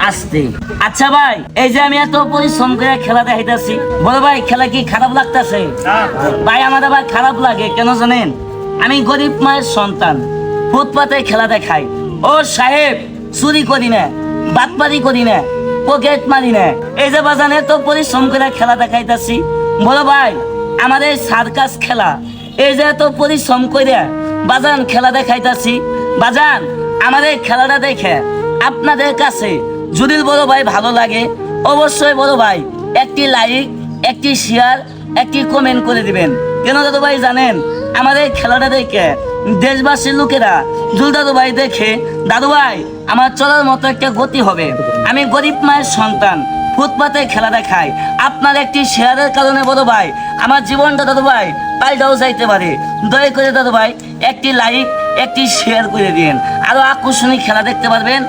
আসতে। আচ্ছা ভাই, এই যে আমি এত পরিশ্রম করে খেলা দেখাইতেছি, বলো ভাই খেলা কি খারাপ লাগতেছে? ভাই আমার আবার খারাপ লাগে কেন জানেন? আমি গরিব মায়ের সন্তান, ফুটপাতে খেলা দেখাই। ও সাহেব, চুরি করি না, বাটপারি করি না, পকেট মারি না। এই যে বাজান এত পরিশ্রম করে খেলা দেখাইতেছি, বলো ভাই আমাদের সার্কাস খেলা, এই যে এত পরিশ্রম করে বাজান খেলা দেখাইতেছি, বাজান আমাদের খেলাটা দেখে আপনাদের কাছে যদি বড় ভাই ভালো লাগে, অবশ্যই বড় ভাই একটি লাইক, একটি শেয়ার, একটি কমেন্ট করে দিবেন। কেন দাদু ভাই জানেন, আমাদের খেলাটা দেখে দেশবাসীর লোকেরা যদি দাদু ভাই দেখে, দাদু ভাই আমার চলার মতো একটা গতি হবে। আমি গরিব মায়ের সন্তান, ফুটপাতে খেলা দেখাই, আপনার একটি শেয়ারের কারণে বড় ভাই আমার জীবনটা দাদু ভাই পাল্টাও যাইতে পারে। দয়া করে দাদু ভাই একটি লাইক, একটি শেয়ার করে দিন, আরো আকর্ষণীয় খেলা দেখতে পারবেন।